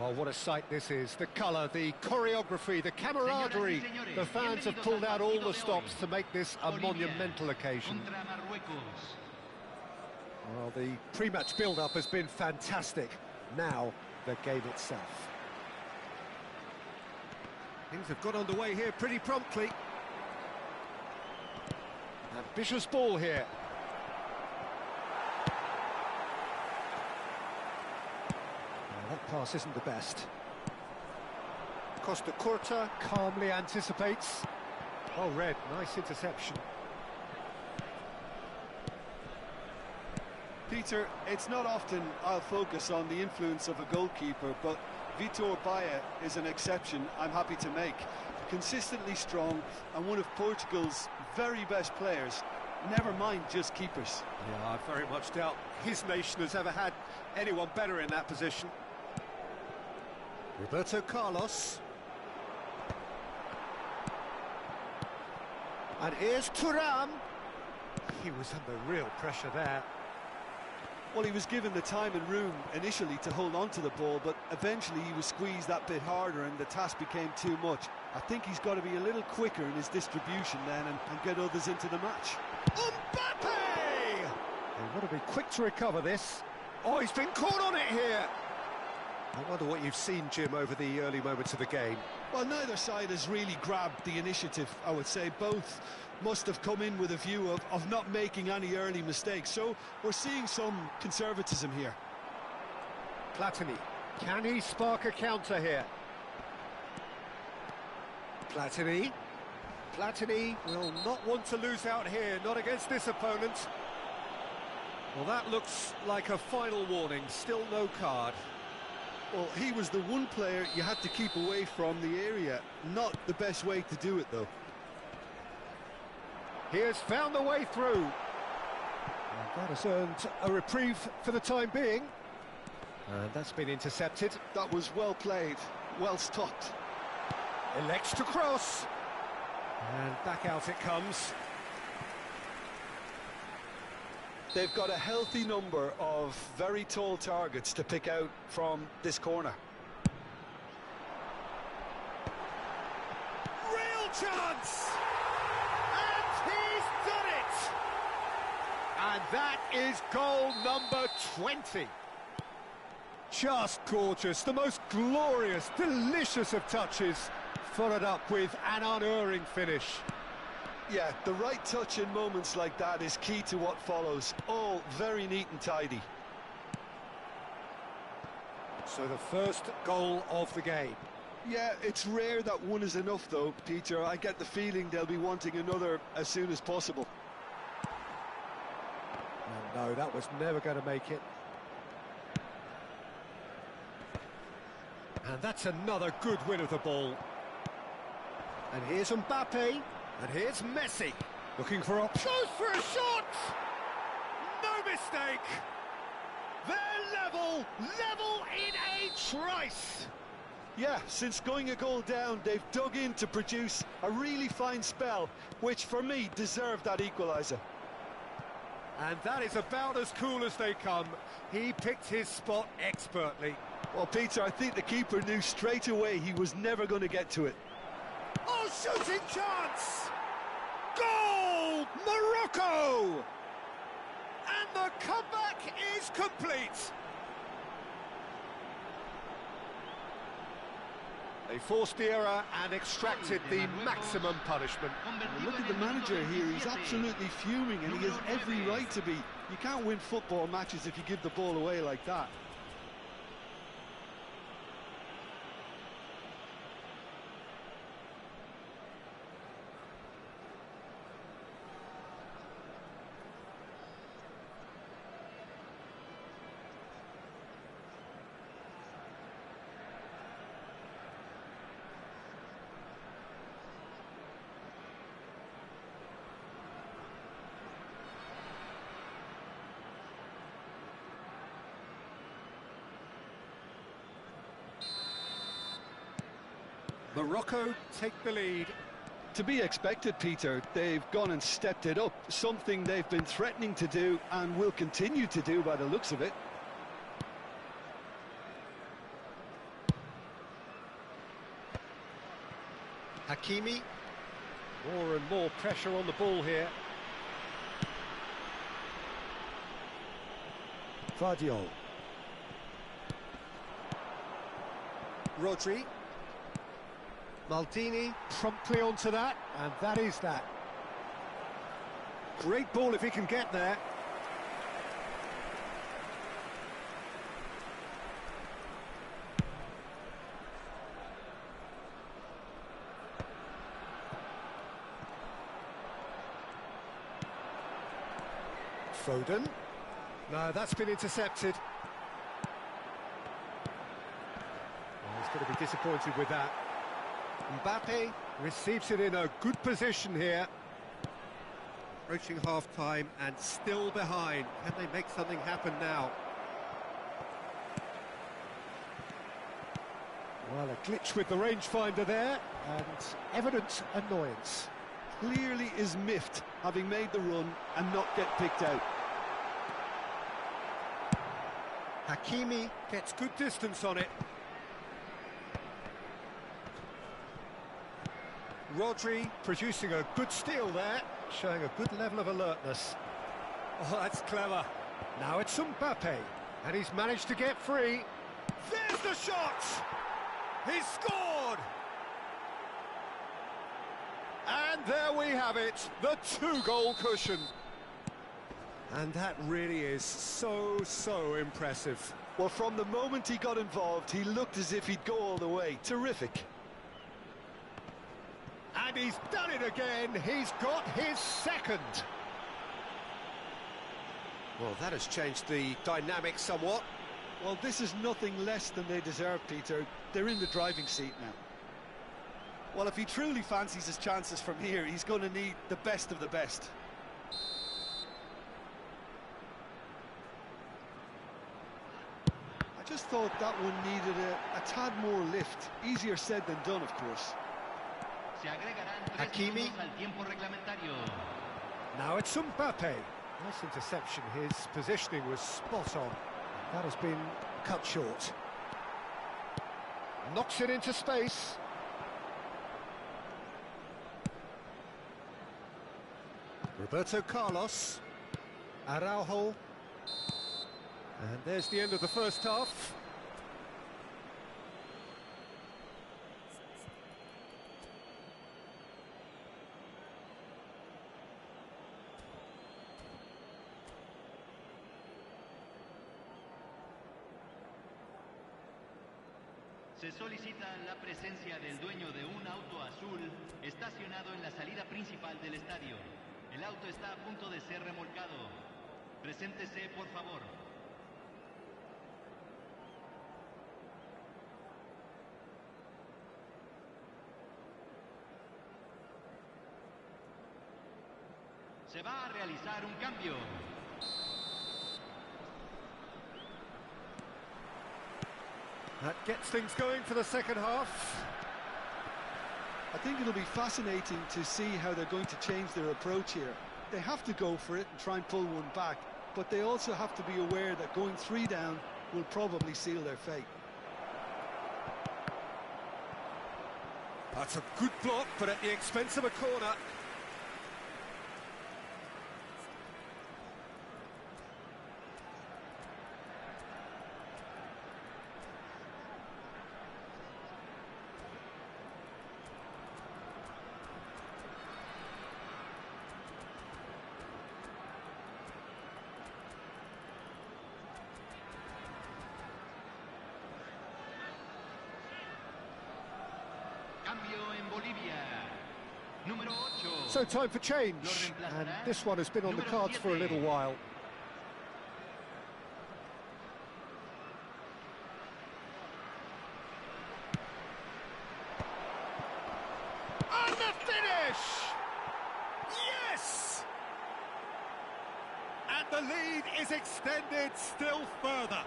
Well, what a sight this is. The colour, the choreography, the camaraderie. The fans have pulled out all the stops to make this a monumental occasion. Well, the pre-match build-up has been fantastic. Now, the game itself. Things have got underway here pretty promptly. Ambitious ball here. That pass isn't the best. Costa Curta calmly anticipates. Well read, nice interception. Peter, it's not often I'll focus on the influence of a goalkeeper, but Vitor Baia is an exception I'm happy to make. Consistently strong and one of Portugal's very best players, never mind just keepers. Yeah, I very much doubt his nation has ever had anyone better in that position. Roberto Carlos. And here's Thuram. He was under real pressure there. Well, he was given the time and room initially to hold on to the ball, but eventually he was squeezed that bit harder and the task became too much. I think he's got to be a little quicker in his distribution then and get others into the match. Mbappe! They want to be quick to recover this. Oh, he's been caught on it here. I wonder what you've seen, Jim, over the early moments of the game. Well, neither side has really grabbed the initiative, I would say. Both must have come in with a view of not making any early mistakes. So we're seeing some conservatism here. Platini, can he spark a counter here? Platini will not want to lose out here, not against this opponent. Well, that looks like a final warning, still no card. Well, he was the one player you had to keep away from the area. Not the best way to do it, though. He has found the way through. And that has earned a reprieve for the time being. And that's been intercepted. That was well played, well stopped. Elects to cross. And back out it comes. They've got a healthy number of very tall targets to pick out from this corner. Real chance! And he's done it! And that is goal number 20. Just gorgeous, the most glorious, delicious of touches, followed up with an unerring finish. Yeah, the right touch in moments like that is key to what follows. All very neat and tidy. So the first goal of the game. Yeah, it's rare that one is enough though, Peter. I get the feeling they'll be wanting another as soon as possible. Oh, no, that was never going to make it. And that's another good win of the ball. And here's Mbappe. And here's Messi, looking for options. Goes for a shot! No mistake! They're level in a trice! Yeah, since going a goal down, they've dug in to produce a really fine spell, which for me deserved that equaliser. And that is about as cool as they come. He picked his spot expertly. Well, Peter, I think the keeper knew straight away he was never going to get to it. Oh, shooting chance! Goal! Morocco! And the comeback is complete. They forced the error and extracted the maximum punishment. Well, look at the manager here, he's absolutely fuming and he has every right to be. You can't win football matches if you give the ball away like that. Morocco take the lead. To be expected, Peter. They've gone and stepped it up, something they've been threatening to do and will continue to do by the looks of it. Hakimi. More and more pressure on the ball here. Vardiol. Rodri. Maldini promptly onto that, and that is that. Great ball if he can get there. Foden. No, that's been intercepted. Oh, he's going to be disappointed with that. Mbappe receives it in a good position here. Approaching half-time and still behind. Can they make something happen now? Well, a glitch with the rangefinder there, and evident annoyance. Clearly is miffed, having made the run and not get picked out. Hakimi gets good distance on it. Rodri producing a good steal there, showing a good level of alertness. Oh, that's clever. Now it's Mbappe, and he's managed to get free. There's the shot! He's scored! And there we have it, the two-goal cushion. And that really is so impressive. Well, from the moment he got involved, he looked as if he'd go all the way. Terrific. And he's done it again. He's got his second. Well, that has changed the dynamic somewhat. Well, this is nothing less than they deserve, Peter. They're in the driving seat now. Well, if he truly fancies his chances from here, he's going to need the best of the best. I just thought that one needed a tad more lift. Easier said than done, of course. Hakimi. Now it's Mbappe. Nice interception. His positioning was spot on. That has been cut short. Knocks it into space. Roberto Carlos. Araujo. And there's the end of the first half. Se solicita la presencia del dueño de un auto azul estacionado en la salida principal del estadio. El auto está a punto de ser remolcado. Preséntese, por favor. Se va a realizar un cambio. That gets things going for the second half. I think it'll be fascinating to see how they're going to change their approach here. They have to go for it and try and pull one back, but they also have to be aware that going 3 down will probably seal their fate. That's a good block, but at the expense of a corner. So time for change, and this one has been on the cards for a little while. And the finish! Yes! And the lead is extended still further.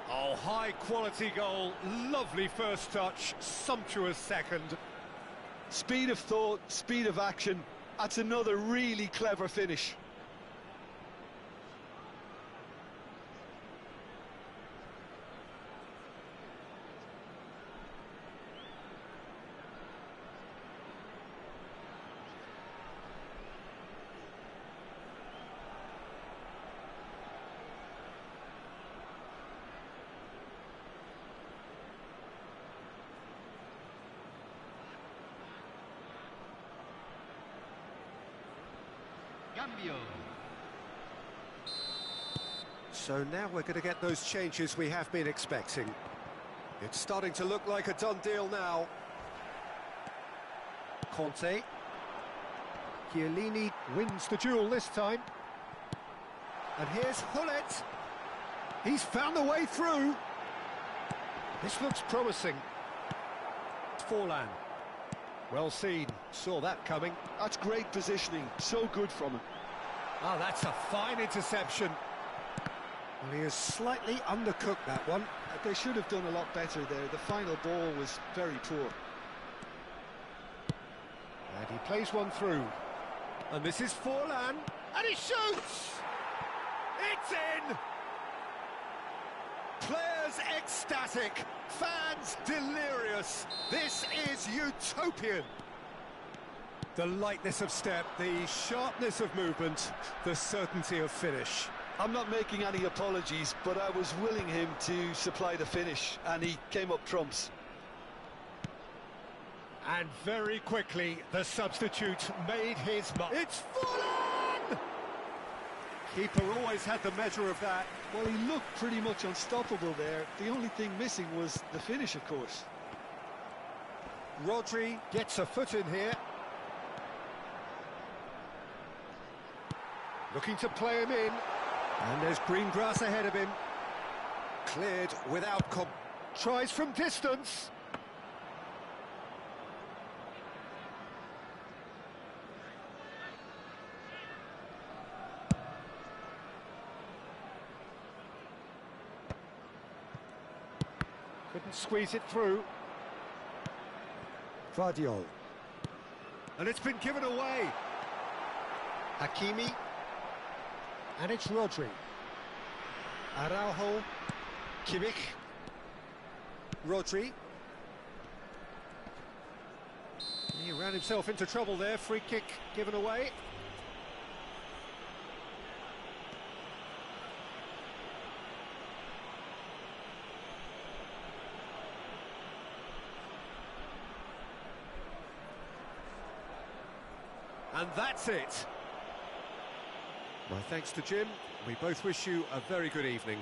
Oh, high-quality goal, lovely first touch, sumptuous second. Speed of thought, speed of action. That's another really clever finish. Cambio. So now we're going to get those changes we have been expecting. It's starting to look like a done deal now. Conte. Chiellini wins the duel this time. And here's Hullet. He's found the way through. This looks promising. Forlan. Well seen. Saw that coming. That's great positioning. So good from him. Oh, that's a fine interception. Well, he has slightly undercooked that one. They should have done a lot better there. The final ball was very poor. And he plays one through. And this is Forlan. And he shoots! It's in! Players ecstatic. Fans delirious. This is utopian. The lightness of step, the sharpness of movement, the certainty of finish. I'm not making any apologies, but I was willing him to supply the finish, and he came up trumps. And very quickly, the substitute made his mark. It's Forlan! Keeper always had the measure of that. Well, he looked pretty much unstoppable there. The only thing missing was the finish, of course. Rodri gets a foot in here. Looking to play him in. And there's green grass ahead of him. Cleared without tries from distance. Couldn't squeeze it through. Vardiol. And it's been given away. Hakimi. And it's Rodri. Araujo. Kimmich. Rodri. He ran himself into trouble there. Free kick given away. And that's it. My thanks to Jim. We both wish you a very good evening.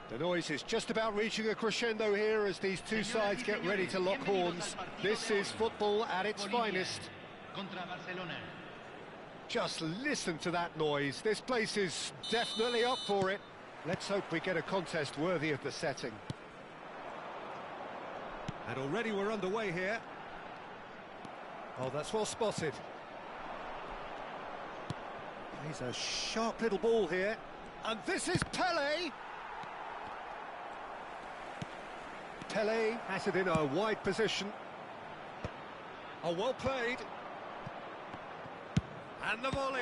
The noise is just about reaching a crescendo here as these two sides get ready to lock horns. This is football at its finest. Contra Barcelona. Just listen to that noise. This place is definitely up for it. Let's hope we get a contest worthy of the setting. And already we're underway here. Oh, that's well spotted. He's a sharp little ball here. And this is Pele. Pele has it in a wide position. Oh, well played. And the volley.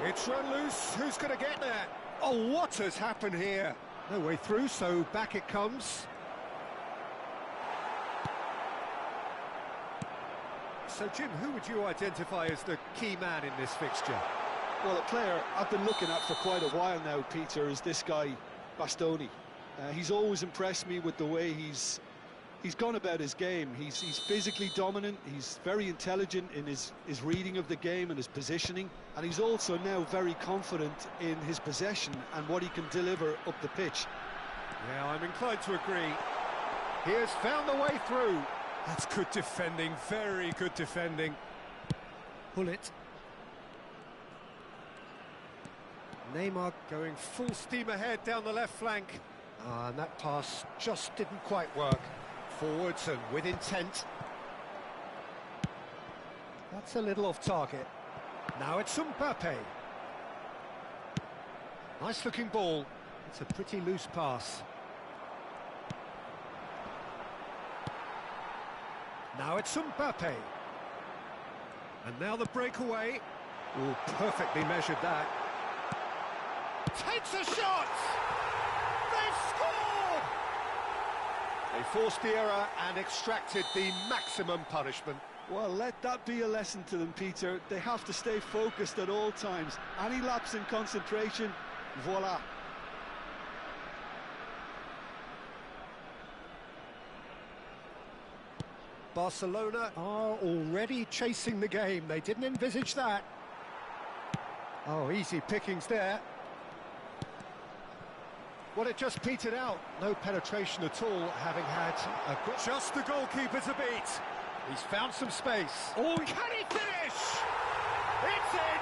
It's run loose. Who's going to get there? Oh, what has happened here? No way through, so back it comes. So, Jim, who would you identify as the key man in this fixture? Well, a player I've been looking at for quite a while now, Peter, is this guy, Bastoni. He's always impressed me with the way he's gone about his game. He's physically dominant, he's very intelligent in his reading of the game and his positioning, and he's also now very confident in his possession and what he can deliver up the pitch. Yeah, I'm inclined to agree. He has found the way through. That's good defending, very good defending. Pull it. Neymar going full steam ahead down the left flank. And that pass just didn't quite work. Forwards and with intent. That's a little off target. Now it's Mbappe. Nice looking ball. It's a pretty loose pass. Now it's Mbappe. And now the breakaway. Oh, perfectly measured that. Takes a shot! They've scored! They forced the error and extracted the maximum punishment. Well, let that be a lesson to them, Peter. They have to stay focused at all times. Any lapse in concentration, voila. Barcelona are already chasing the game. They didn't envisage that. Oh, easy pickings there. Well, it just petered out. No penetration at all, having had a... Just the goalkeeper to beat. He's found some space. Oh, can he finish? It's in!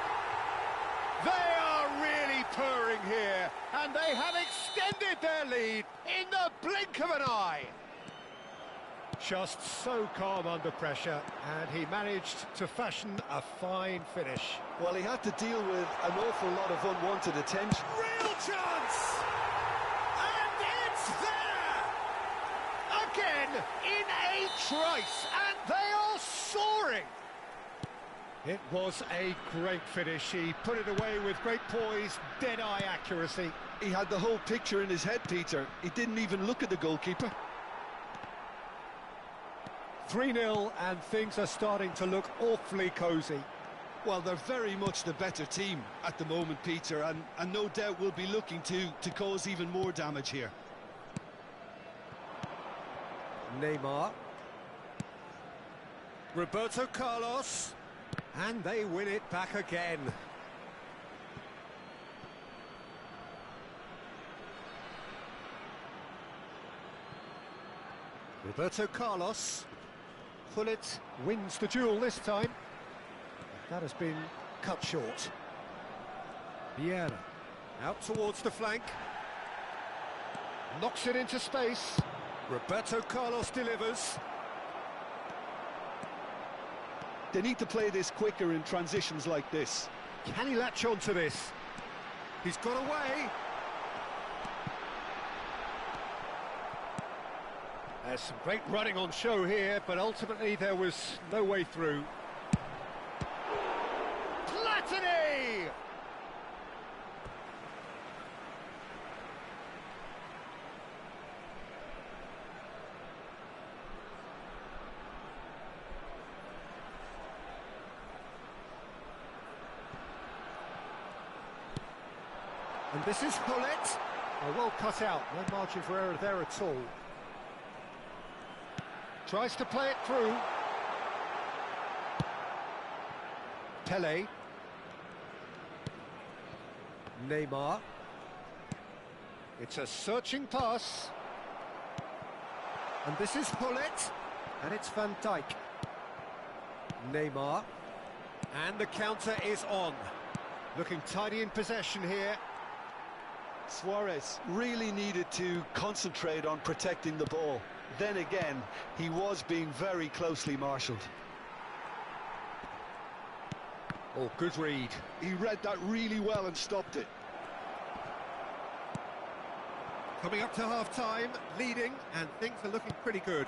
They are really purring here, and they have extended their lead in the blink of an eye. Just so calm under pressure, and he managed to fashion a fine finish. Well, he had to deal with an awful lot of unwanted attention. Real chance! And it's there! Again, in a trice, and they are soaring! It was a great finish. He put it away with great poise, dead-eye accuracy. He had the whole picture in his head, Peter. He didn't even look at the goalkeeper. 3-0, and things are starting to look awfully cosy. Well, they're very much the better team at the moment, Peter, and no doubt will be looking to cause even more damage here. Neymar. Roberto Carlos. And they win it back again. Roberto Carlos. Pullet wins the duel this time. That has been cut short. Vieira out towards the flank. Knocks it into space. Roberto Carlos delivers. They need to play this quicker in transitions like this. Can he latch on to this? He's got away. There's some great running on show here, but ultimately there was no way through. Platini! And this is Pullet. Oh, well cut out, no margin for error there at all. Tries to play it through. Pele. Neymar. It's a searching pass. And this is Hullet. And it's Van Dijk. Neymar. And the counter is on. Looking tidy in possession here. Suarez really needed to concentrate on protecting the ball. Then again, he was being very closely marshalled. Oh, good read. He read that really well and stopped it. Coming up to half-time, leading, and things are looking pretty good.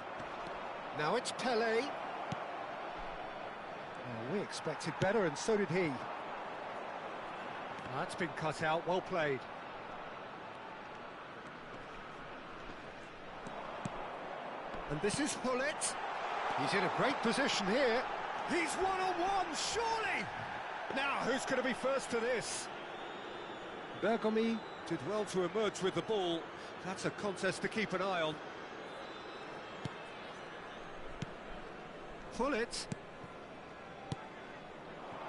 Now it's Pelé. Oh, we expected better, and so did he. That's been cut out, well played. And this is Hullet. He's in a great position here. He's one-on-one, surely! Now, who's going to be first to this? Bergomi did well to emerge with the ball. That's a contest to keep an eye on. Hullet.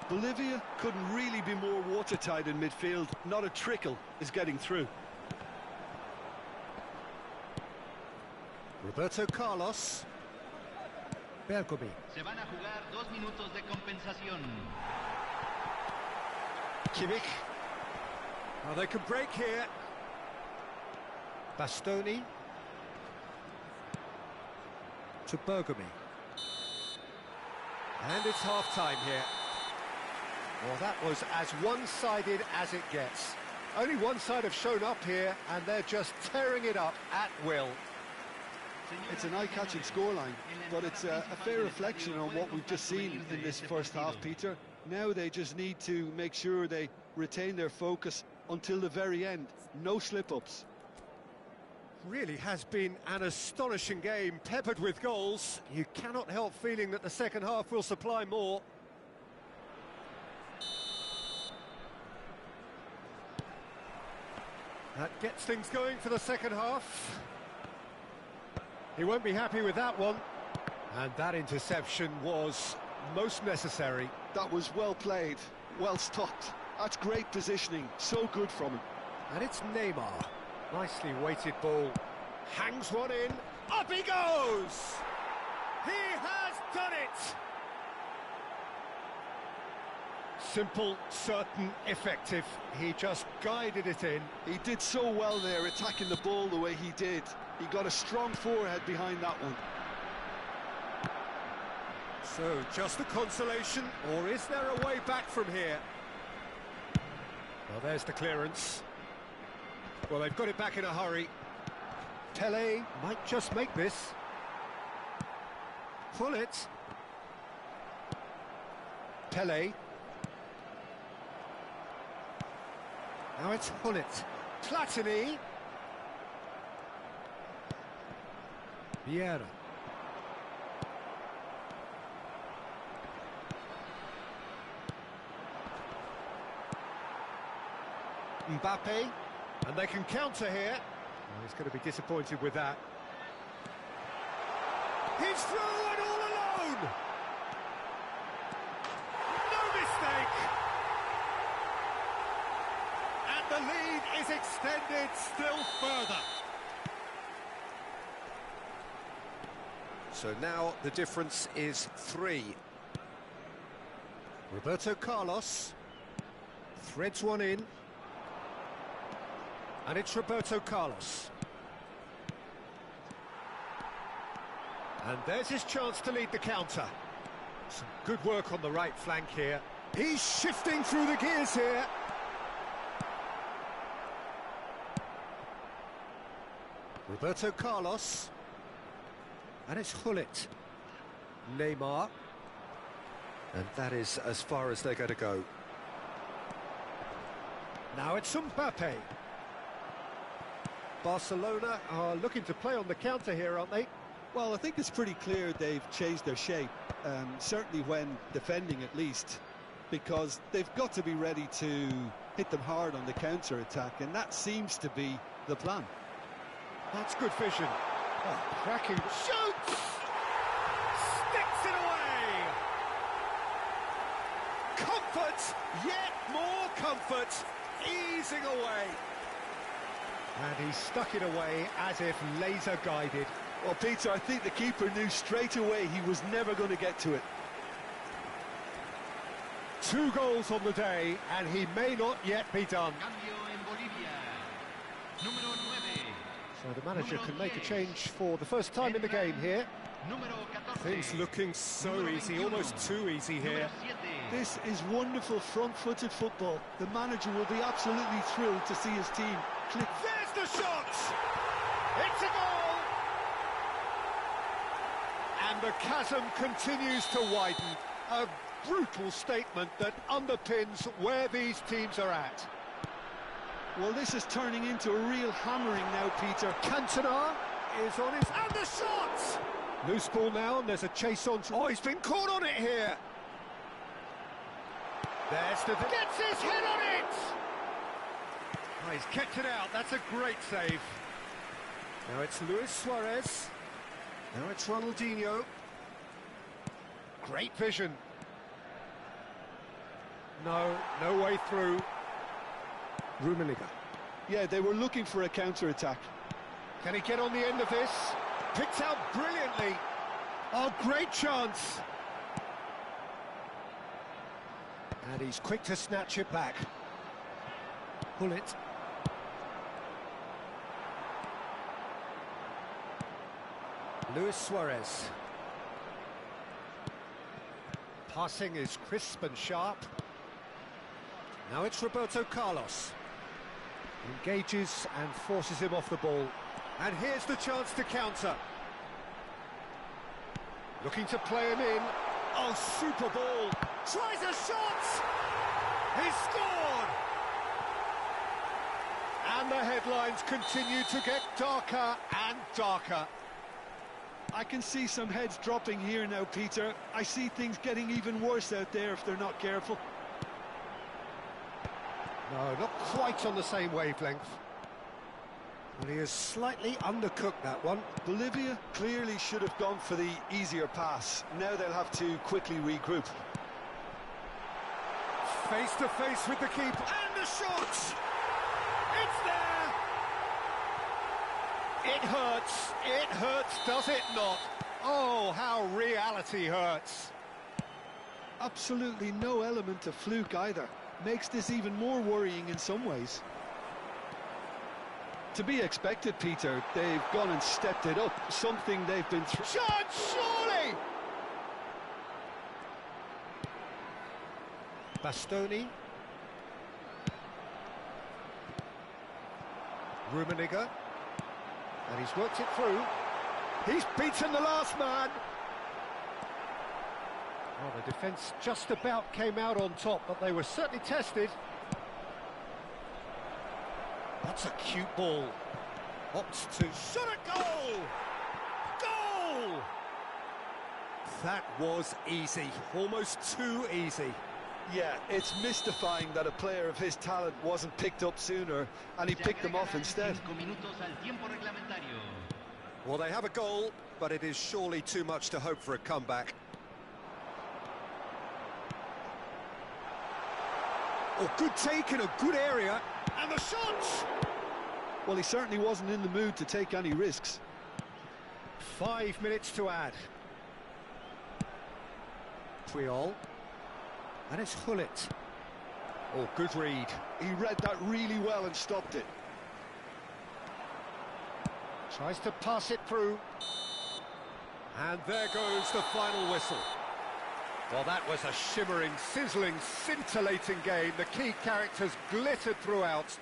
Bolivia couldn't really be more watertight in midfield. Not a trickle is getting through. Roberto Carlos. Bergomi. Se van a jugar 2 minutos de compensación. Kimmich. Oh, they can break here. Bastoni. To Bergomi. And it's half-time here. Well, that was as one-sided as it gets. Only one side have shown up here, and they're just tearing it up at will. It's an eye-catching scoreline, but it's a fair reflection on what we've just seen in this first half, Peter. Now they just need to make sure they retain their focus until the very end. No slip-ups. Really has been an astonishing game, peppered with goals. You cannot help feeling that the second half will supply more. That gets things going for the second half. He won't be happy with that one. And that interception was most necessary. That was well played, well stopped. That's great positioning, so good from him. And it's Neymar. Nicely weighted ball. Hangs one in. Up he goes! He has done it! Simple, certain, effective. He just guided it in. He did so well there, attacking the ball the way he did. He got a strong forehead behind that one. So, just a consolation, or is there a way back from here? Well, there's the clearance. Well, they've got it back in a hurry. Pelé might just make this. Hullet. Pelé. Now it's Hullet. Platini. Vieira. Mbappe. And they can counter here. Oh, he's going to be disappointed with that. He's through and all alone! No mistake! And the lead is extended still further. So now the difference is 3. Roberto Carlos threads one in. And it's Roberto Carlos. And there's his chance to lead the counter. Some good work on the right flank here. He's shifting through the gears here. Roberto Carlos. And it's Hullet. Neymar. And that is as far as they're going to go. Now it's Mbappe. Barcelona are looking to play on the counter here, aren't they? Well, I think it's pretty clear they've changed their shape, certainly when defending at least, because they've got to be ready to hit them hard on the counter-attack, and that seems to be the plan. That's good vision. Oh, cracking. Shoots! Sticks it away! Comfort! Yet more comfort! Easing away. And he stuck it away as if laser-guided. Well, Peter, I think the keeper knew straight away he was never going to get to it. 2 goals on the day, and he may not yet be done. Cambio en Bolivia. Número 9. So the manager can make a change for the first time in the game here. Número 14. Things looking so easy, almost too easy here. Número 7. This is wonderful front-footed football. The manager will be absolutely thrilled to see his team click. There's the shot! It's a goal! And the chasm continues to widen. A brutal statement that underpins where these teams are at. Well, this is turning into a real hammering now, Peter. Cantona is on his... And the shot! Loose ball now, and there's a chase on... Oh, he's been caught on it here! There's the... Gets his head on it! Oh, he's kept it out, that's a great save. Now it's Luis Suarez. Now it's Ronaldinho. Great vision. No way through. Rummenigge. Yeah, they were looking for a counter-attack. Can he get on the end of this? Picked out brilliantly. Oh, great chance. And he's quick to snatch it back. Pull it. Luis Suarez. Passing is crisp and sharp. Now it's Roberto Carlos. Engages and forces him off the ball. And here's the chance to counter. Looking to play him in. Oh, super ball. Tries a shot! He scored! And the headlines continue to get darker and darker. I can see some heads dropping here now, Peter. I see things getting even worse out there if they're not careful. No, not quite on the same wavelength. But he has slightly undercooked that one. Bolivia clearly should have gone for the easier pass. Now they'll have to quickly regroup. Face to face with the keeper. And the shot! It's there! It hurts, does it not? Oh, how reality hurts. Absolutely no element of fluke either. Makes this even more worrying in some ways. To be expected, Peter. They've gone and stepped it up. Something they've been through. Shot, surely! Bastoni. Rummenigge. And he's worked it through. He's beaten the last man. Well, the defence just about came out on top, but they were certainly tested. That's a cute ball. Opts to shot a goal! Goal! That was easy, almost too easy. Yeah, it's mystifying that a player of his talent wasn't picked up sooner, and he picked them off instead. Well, they have a goal, but it is surely too much to hope for a comeback. Oh, good take in a good area, and the shot! Well, he certainly wasn't in the mood to take any risks. 5 minutes to add. Puyol. And it's Hullet. Oh, good read. He read that really well and stopped it. Tries to pass it through. And there goes the final whistle. Well, that was a shimmering, sizzling, scintillating game. The key characters glittered throughout.